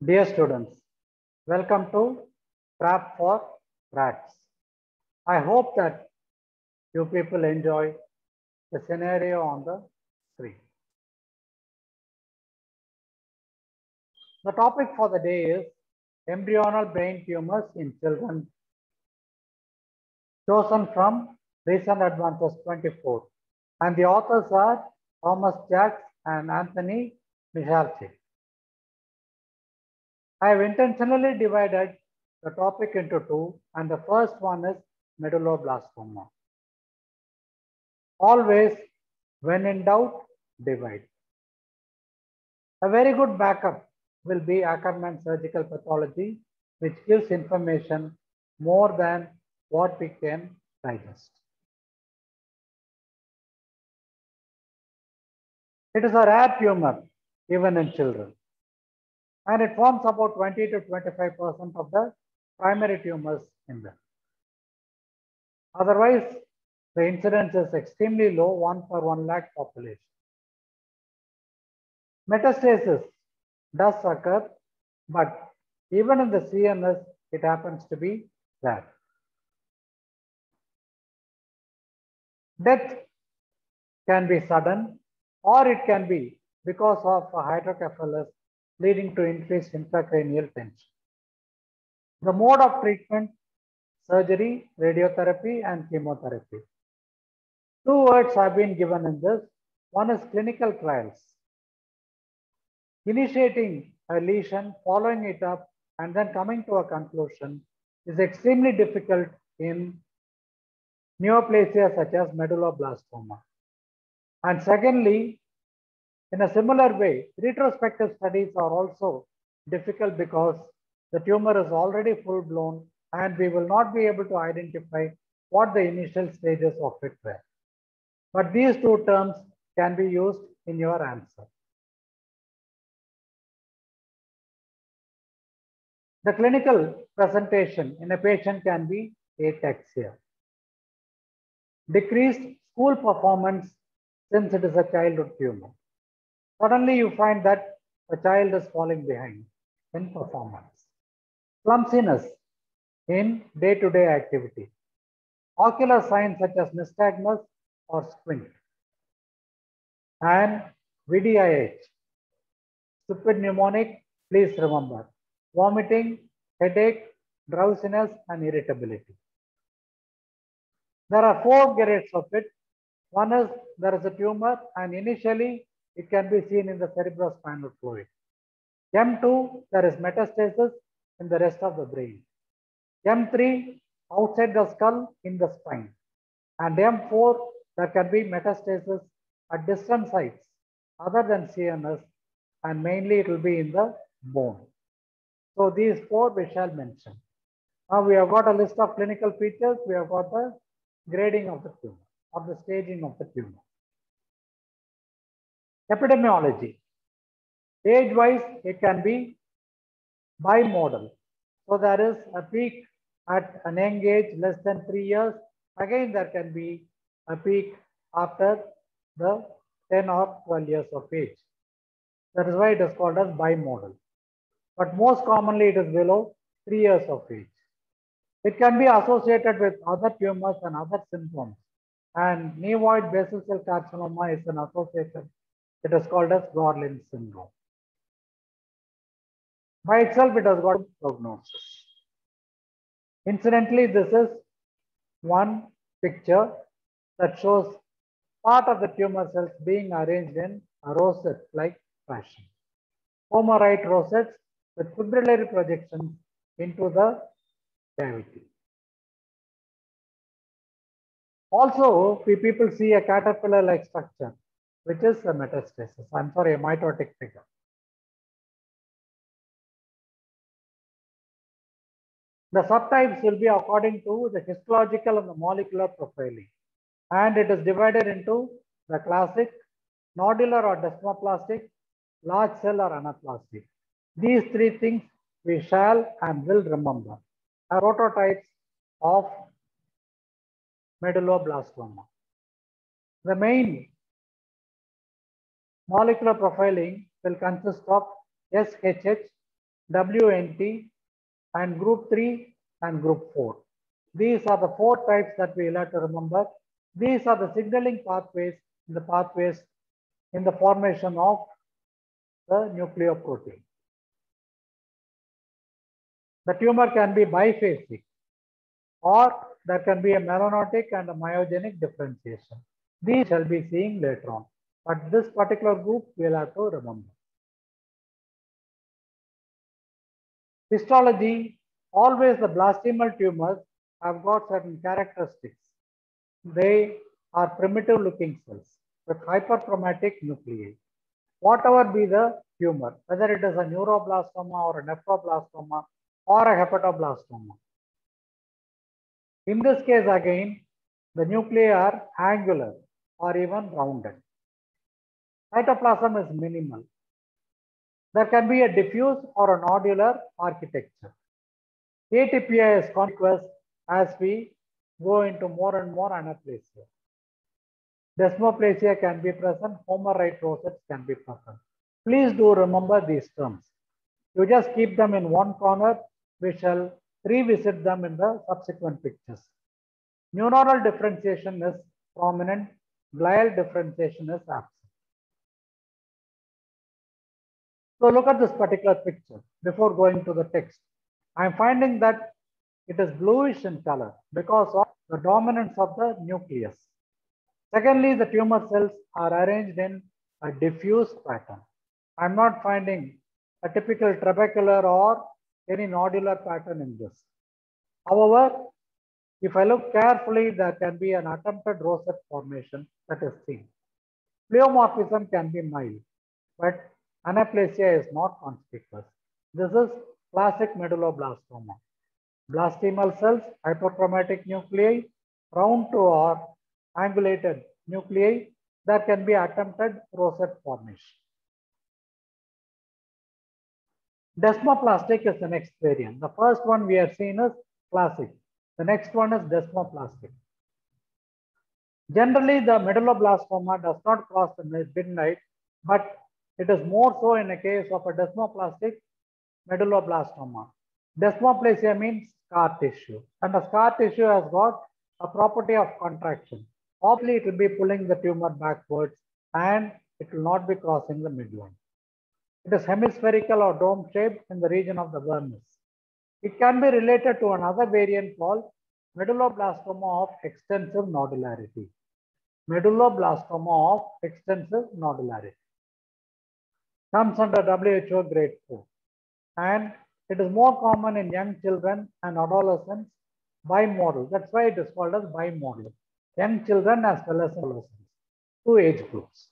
Dear students, welcome to Trap for Rats. I hope that you people enjoy the scenario on the screen. The topic for the day is embryonal brain tumors in children, chosen from Recent Advances 24. And the authors are Thomas Jacks and Anthony Michalczyk. I have intentionally divided the topic into two, and the first one is medulloblastoma. Always, when in doubt, divide. A very good backup will be Ackermann surgical pathology, which gives information more than what we can digest. It is a rare tumor, even in children, and it forms about 20 to 25% of the primary tumors in them. Otherwise, the incidence is extremely low, 1 per 1 lakh population. Metastasis does occur, but even in the CNS, it happens to be rare. Death can be sudden, or it can be because of a hydrocephalus leading to increased intracranial tension. The mode of treatment: surgery, radiotherapy, and chemotherapy. Two words have been given in this. One is clinical trials. Initiating a lesion, following it up, and then coming to a conclusion is extremely difficult in neoplasia such as medulloblastoma. And secondly, in a similar way, retrospective studies are also difficult because the tumor is already full blown and we will not be able to identify what the initial stages of it were. But these two terms can be used in your answer. The clinical presentation in a patient can be ataxia. Decreased school performance since it is a childhood tumor. Suddenly you find that the child is falling behind in performance. Clumsiness in day-to-day activity. Ocular signs such as nystagmus or squint. And VDIH. Stupid mnemonic, please remember. Vomiting, headache, drowsiness, and irritability. There are four grades of it. One is there is a tumor, and initially it can be seen in the cerebrospinal fluid. M2, there is metastasis in the rest of the brain. M3, outside the skull in the spine. And M4, there can be metastasis at distant sites other than CNS, and mainly it will be in the bone. So these four we shall mention. Now we have got a list of clinical features. We have got the grading of the tumor or the staging of the tumor. Epidemiology. Age-wise, it can be bimodal. So there is a peak at an young age, less than 3 years. Again, there can be a peak after the 10 or 12 years of age. That is why it is called as bimodal. But most commonly, it is below 3 years of age. It can be associated with other tumors and other symptoms. And nevoid basal cell carcinoma is an association. It is called as Gorlin syndrome. By itself, it has got prognosis. Incidentally, this is one picture that shows part of the tumor cells being arranged in a rosette-like fashion. Homocyte rosettes with fibrillary projections into the cavity. Also, people see a caterpillar-like structure, which is a metastasis. I'm sorry, a mitotic figure. The subtypes will be according to the histological and the molecular profiling. And it is divided into the classic, nodular or desmoplastic, large cell or anaplastic. These three things we shall and will remember are prototypes of medulloblastoma. The main molecular profiling will consist of SHH, WNT, and group 3 and group 4. These are the 4 types that we will have to remember. These are the signaling pathways in the formation of the nucleoprotein. The tumor can be biphasic, or there can be a melanotic and a myogenic differentiation. These shall be seeing later on, but this particular group we will have to remember. Histology, always the blastomal tumors have got certain characteristics. They are primitive looking cells with hyperchromatic nuclei. Whatever be the tumor, whether it is a neuroblastoma or a nephroblastoma or a hepatoblastoma. In this case again, the nuclei are angular or even rounded. Cytoplasm is minimal. There can be a diffuse or a nodular architecture. Atypia is conspicuous as we go into more and more anaplasia. Desmoplasia can be present, Homer-right rosettes can be present. Please do remember these terms. You just keep them in one corner. We shall revisit them in the subsequent pictures. Neuronal differentiation is prominent, glial differentiation is absent. So look at this particular picture before going to the text. I am finding that it is bluish in color because of the dominance of the nucleus. Secondly, the tumor cells are arranged in a diffuse pattern. I am not finding a typical trabecular or any nodular pattern in this. However, if I look carefully, there can be an attempted rosette formation that is seen. Pleomorphism can be mild, but anaplasia is not conspicuous. This is classic medulloblastoma. Blastemal cells, hyperchromatic nuclei, round to or angulated nuclei, there can be attempted rosette formation. Desmoplastic is the next variant. The first one we have seen is classic. The next one is desmoplastic. Generally, the medulloblastoma does not cross the midnight, but it is more so in a case of a desmoplastic medulloblastoma. Desmoplasia means scar tissue, and the scar tissue has got a property of contraction. Obviously, it will be pulling the tumor backwards and it will not be crossing the midline. It is hemispherical or dome shaped in the region of the vernus. It can be related to another variant called medulloblastoma of extensive nodularity. Medulloblastoma of extensive nodularity comes under WHO grade 4, and it is more common in young children and adolescents bimodal. That's why it is called as bimodal. Young children as well as adolescents, 2 age groups.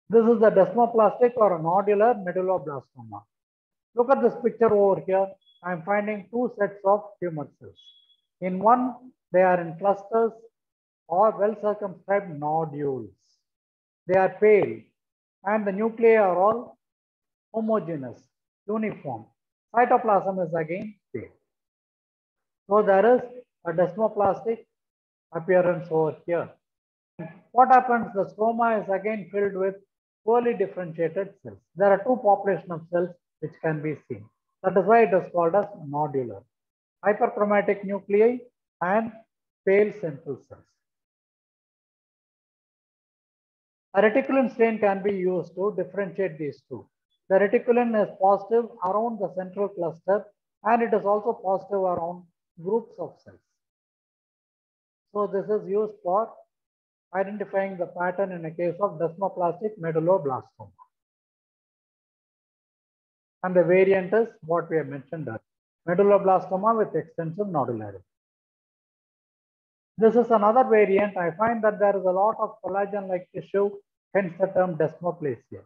This is the desmoplastic or a nodular medulloblastoma. Look at this picture over here. I am finding 2 sets of tumor cells. In one, they are in clusters or well circumscribed nodules. They are pale and the nuclei are all homogeneous, uniform. Cytoplasm is again pale. So there is a desmoplastic appearance over here. What happens? The stroma is again filled with poorly differentiated cells. There are 2 populations of cells which can be seen. That is why it is called as nodular. Hyperchromatic nuclei and pale central cells. A reticulin stain can be used to differentiate these 2. The reticulin is positive around the central cluster and it is also positive around groups of cells. So this is used for identifying the pattern in a case of desmoplastic medulloblastoma. And the variant is what we have mentioned earlier, medulloblastoma with extensive nodularity. This is another variant. I find that there is a lot of collagen-like tissue, hence the term desmoplasia.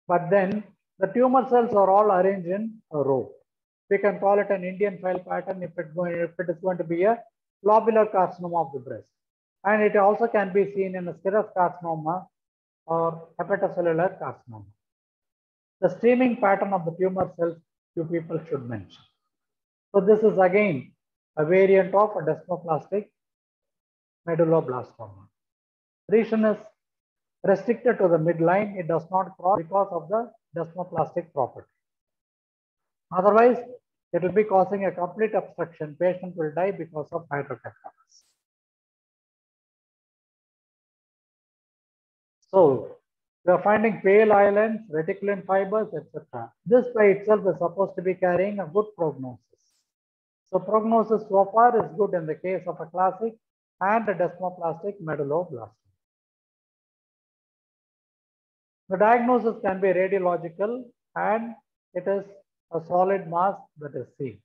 But then the tumor cells are all arranged in a row. We can call it an Indian file pattern if it is going to be a lobular carcinoma of the breast. And it also can be seen in a serous carcinoma or hepatocellular carcinoma. The streaming pattern of the tumor cells you people should mention. So this is again a variant of a desmoplastic medulloblastoma. Reason is restricted to the midline. It does not cross because of the desmoplastic property. Otherwise, it will be causing a complete obstruction. Patient will die because of hydrocephalus. So, we are finding pale islands, reticulin fibers, etc. This by itself is supposed to be carrying a good prognosis. So, prognosis so far is good in the case of a classic and a desmoplastic medulloblastoma. The diagnosis can be radiological and it is a solid mass that is seen.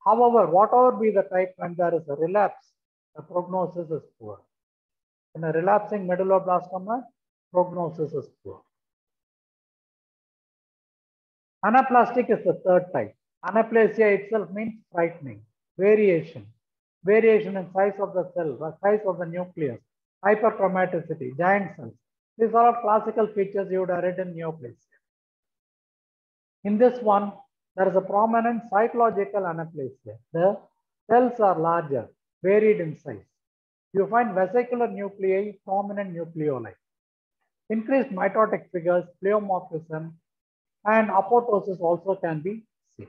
However, whatever be the type, when there is a relapse, the prognosis is poor. In a relapsing medulloblastoma, prognosis is poor. Anaplastic is the third type. Anaplasia itself means frightening, variation in size of the cell, the size of the nucleus, hyperchromaticity, giant cells. These are all classical features you would have read in neoplasia. In this one, there is a prominent cytological anaplasia. The cells are larger, varied in size. You find vesicular nuclei, prominent nucleoli. Increased mitotic figures, pleomorphism, and apoptosis also can be seen.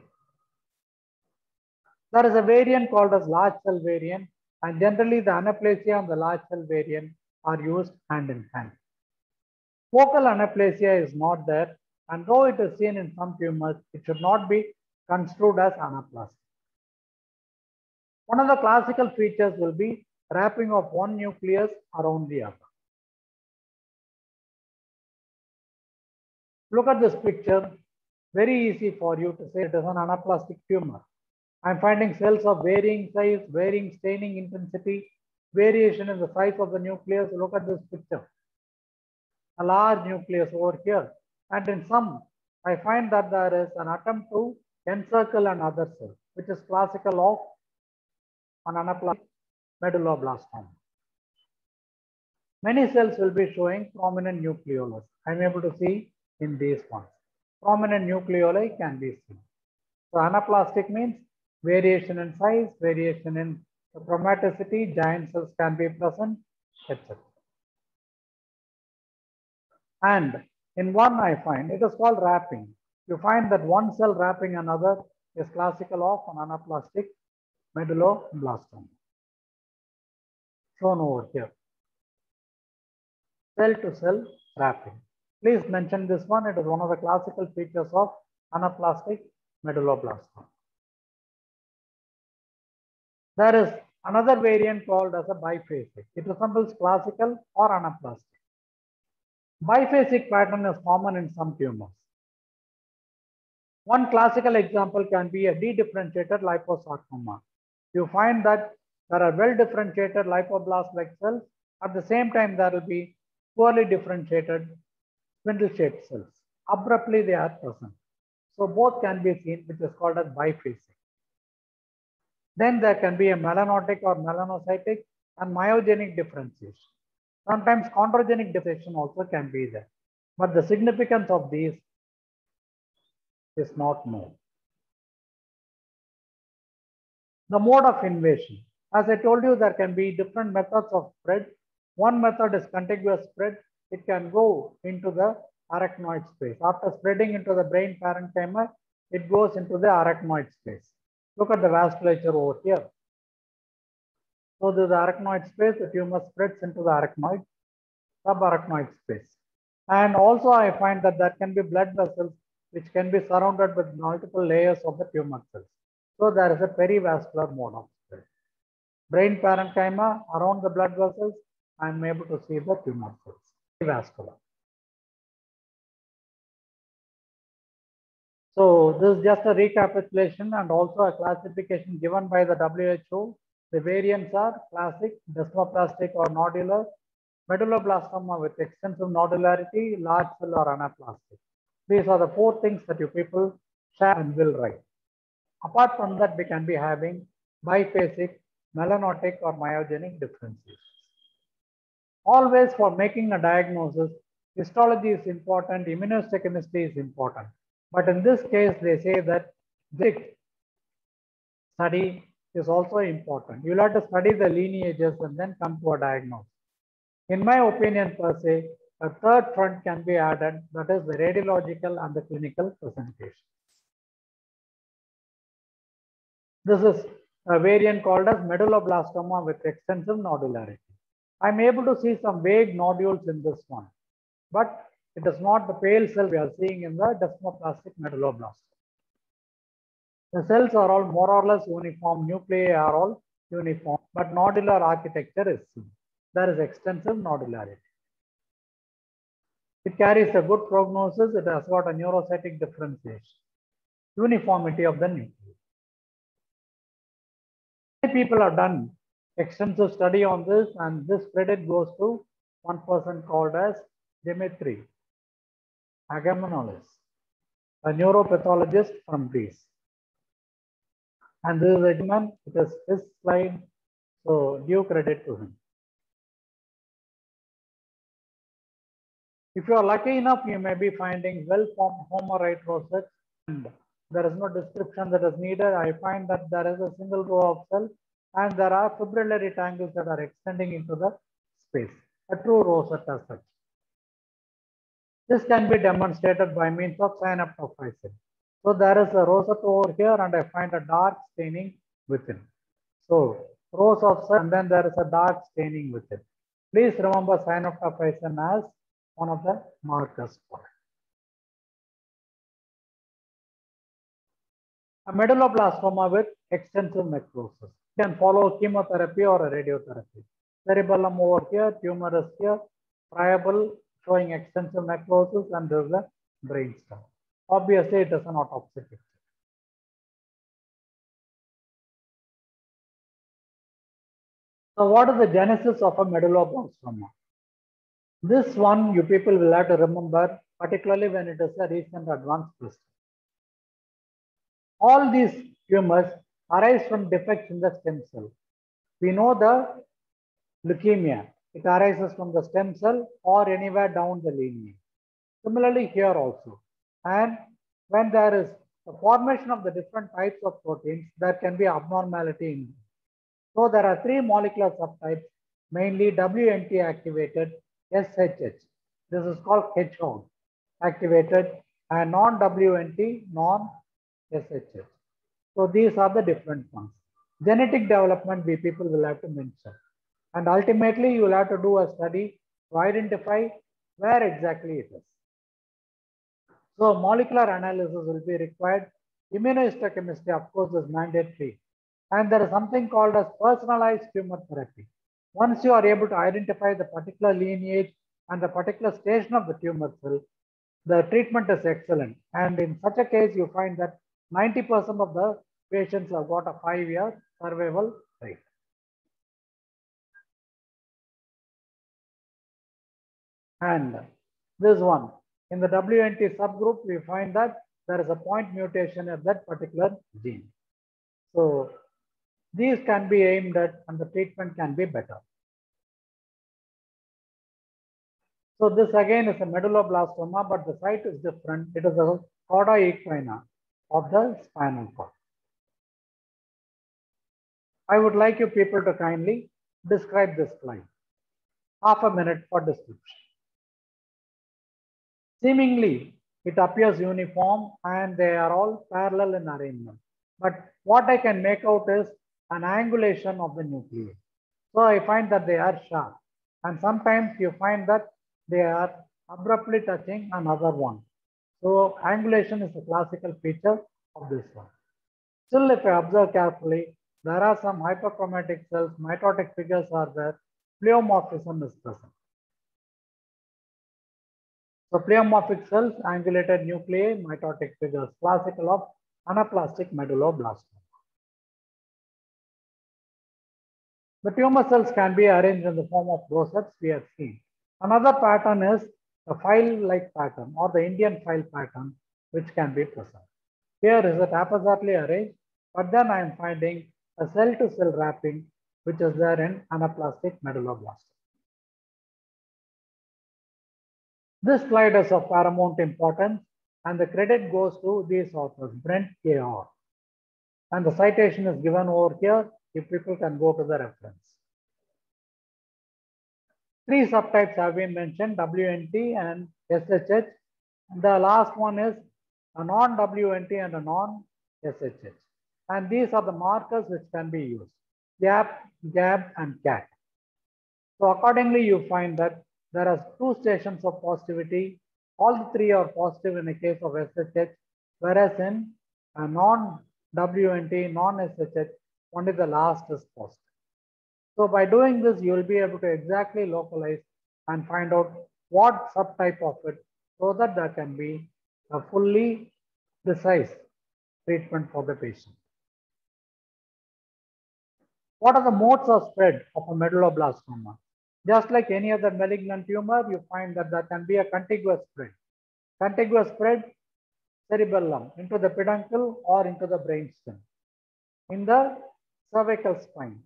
There is a variant called as large cell variant, and generally the anaplasia and the large cell variant are used hand in hand. Focal anaplasia is not there, and though it is seen in some tumors, it should not be construed as anaplastic. One of the classical features will be wrapping of one nucleus around the other. Look at this picture. Very easy for you to say it is an anaplastic tumor. I'm finding cells of varying size, varying staining intensity, variation in the size of the nucleus. Look at this picture. A large nucleus over here. And in some, I find that there is an attempt to encircle another cell, which is classical of an anaplastic medulloblastoma. Many cells will be showing prominent nucleolus. I'm able to see in these ones. Prominent nucleoli can be seen. So anaplastic means variation in size, variation in chromaticity, giant cells can be present, etc. And in one I find, it is called wrapping. You find that one cell wrapping another is classical of an anaplastic medulloblastoma. Shown over here. Cell to cell wrapping. Please mention this one. It is one of the classical features of anaplastic medulloblastoma. There is another variant called as a biphasic. It resembles classical or anaplastic. Biphasic pattern is common in some tumors. One classical example can be a dedifferentiated liposarcoma. You find that there are well-differentiated lipoblasts-like cells. At the same time, there will be poorly differentiated spindle-shaped cells. Abruptly, they are present. So both can be seen, which is called as biphasic. Then there can be a melanotic or melanocytic and myogenic differentiation. Sometimes chondrogenic differentiation also can be there. But the significance of these is not known. The mode of invasion. As I told you, there can be different methods of spread. One method is contiguous spread. It can go into the arachnoid space. After spreading into the brain parenchyma, it goes into the arachnoid space. Look at the vasculature over here. So the arachnoid space, the tumor spreads into the arachnoid, subarachnoid space. And also I find that there can be blood vessels which can be surrounded with multiple layers of the tumor cells. So there is a perivascular mode of spread. Brain parenchyma around the blood vessels, I am able to see the tumor cells. Perivascular. So this is just a recapitulation and also a classification given by the WHO. The variants are classic, desmoplastic or nodular, medulloblastoma with extensive nodularity, large cell or anaplastic. These are the four things that you people share and will write. Apart from that, we can be having biphasic, melanotic or myogenic differentiations. Always for making a diagnosis, histology is important, immunohistochemistry is important. But in this case, they say that genetic study is also important. You'll have to study the lineages and then come to a diagnosis. In my opinion per se, a third front can be added, that is the radiological and the clinical presentation. This is a variant called as medulloblastoma with extensive nodularity. I'm able to see some vague nodules in this one, but it is not the pale cell we are seeing in the desmoplastic medulloblastoma. The cells are all more or less uniform, nuclei are all uniform, but nodular architecture is seen. There is extensive nodularity. It carries a good prognosis. It has got a neurocytic differentiation, uniformity of the nuclei. Many people have done extensive study on this, and this credit goes to one person called as Dimitri Agamanolis, a neuropathologist from Greece. And this is a gentleman, it is his slide, so due credit to him. If you are lucky enough, you may be finding well-formed Homerite rosettes, and there is no description that is needed. I find that there is a single row of cells, and there are fibrillary tangles that are extending into the space, a true rosette as such. This can be demonstrated by means of synaptophysin. So there is a rosette over here, and I find a dark staining within. So rows of cells, and then there is a dark staining within. Please remember synaptophysin as one of the markers for it. A medulloblastoma with extensive necrosis. You can follow chemotherapy or a radiotherapy. Cerebellum over here, tumor is here, friable showing extensive necrosis, and there is a brainstem. Obviously, it is an autopsy picture. So, what is the genesis of a medulloblastoma? This one you people will have to remember, particularly when it is a recent advanced system. All these tumors arise from defects in the stem cell. We know the leukemia, it arises from the stem cell or anywhere down the lineage. Similarly here also. And when there is the formation of the different types of proteins, there can be abnormality in them. So there are three molecular subtypes, mainly WNT activated, SHH. This is called hedgehog activated, and non-WNT, non-SHH. So these are the different ones. Genetic development we people will have to mention. And ultimately you will have to do a study to identify where exactly it is. So molecular analysis will be required. Immunohistochemistry, of course, is mandatory. And there is something called as personalized tumor therapy. Once you are able to identify the particular lineage and the particular station of the tumor cell, the treatment is excellent. And in such a case, you find that 90% of the patients have got a 5-year survival rate. And this one, in the WNT subgroup, we find that there is a point mutation at that particular gene. So these can be aimed at and the treatment can be better. So this again is a medulloblastoma, but the site is different. It is a cauda equina of the spinal cord. I would like you people to kindly describe this slide. Half a minute for description. Seemingly, it appears uniform and they are all parallel in arrangement. But what I can make out is an angulation of the nuclei. So I find that they are sharp. And sometimes you find that they are abruptly touching another one. So angulation is a classical feature of this one. Still, if I observe carefully, there are some hyperchromatic cells, mitotic figures are there, pleomorphism is present. So pleomorphic cells, angulated nuclei, mitotic figures, classical of anaplastic medulloblastoma. The tumor cells can be arranged in the form of rosettes we have seen. Another pattern is the file-like pattern or the Indian file pattern, which can be present. Here is it haphazardly arranged, but then I am finding a cell-to-cell wrapping, which is there in anaplastic medulloblastoma. This slide is of paramount importance, and the credit goes to these authors, Brent K.R. And the citation is given over here, if people can go to the reference. Three subtypes have been mentioned, WNT and SHH. The last one is a non-WNT and a non-SHH. And these are the markers which can be used, GAP, GAB, and CAT. So accordingly, you find that there are two stations of positivity. All the three are positive in the case of SHH, whereas in a non-WNT, non-SHH, only the last is positive. So by doing this, you will be able to exactly localize and find out what subtype of it, so that there can be a fully precise treatment for the patient. What are the modes of spread of a medulloblastoma? Just like any other malignant tumor, you find that there can be a contiguous spread. Contiguous spread, cerebellum into the peduncle or into the brainstem. In the cervical spine,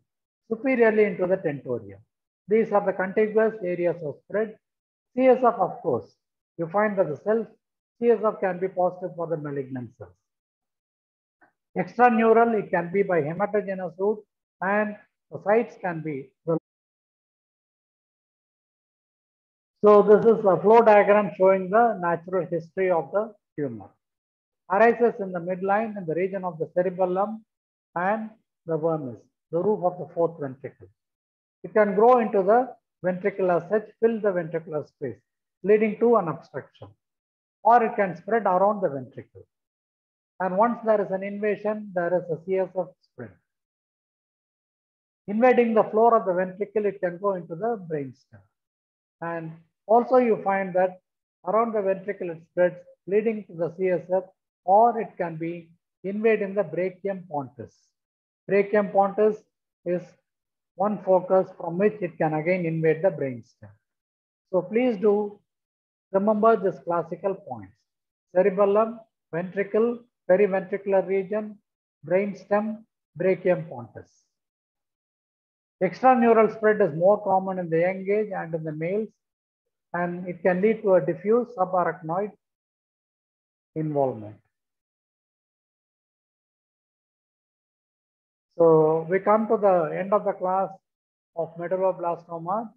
superiorly into the tentorium. These are the contiguous areas of spread. CSF, of course, you find that the cells, CSF can be positive for the malignant cells. Extraneural, it can be by hematogenous route, and the sites can be. So this is a flow diagram showing the natural history of the tumor. Arises in the midline in the region of the cerebellum and the vermis, the roof of the fourth ventricle. It can grow into the ventricle as such, fill the ventricular space, leading to an obstruction. Or it can spread around the ventricle. And once there is an invasion, there is a CSF spread. Invading the floor of the ventricle, it can go into the brainstem. And also you find that around the ventricle it spreads, leading to the CSF, or it can be invading the brachium pontis. Brachium pontis is one focus from which it can again invade the brainstem. So please do remember this classical points: cerebellum, ventricle, periventricular region, brainstem, brachium pontis. Extraneural spread is more common in the young age and in the males, and it can lead to a diffuse subarachnoid involvement. So we come to the end of the class of medulloblastoma,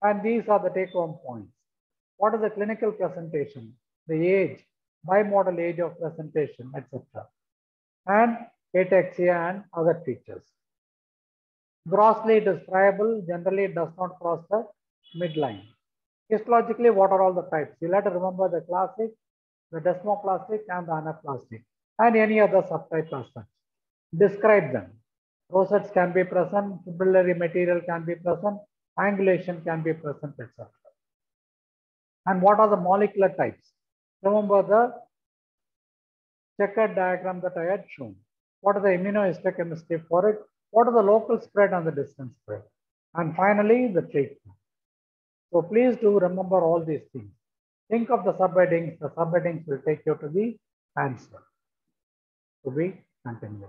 and these are the take-home points. What is the clinical presentation, the age, bimodal age of presentation, etc., and ataxia and other features. Grossly it is friable, generally it does not cross the midline. Histologically, what are all the types? You'll have to remember the classic, the desmoplastic, and the anaplastic, and any other subtype as such. Describe them. Rosettes can be present, fibrillary material can be present, angulation can be present, etc. And what are the molecular types? Remember the checkered diagram that I had shown. What are the immunohistochemistry for it? What are the local spread and the distance spread? And finally, the treatment. So please do remember all these things. Think of the subheadings. The subheadings will take you to the answer. To be continued.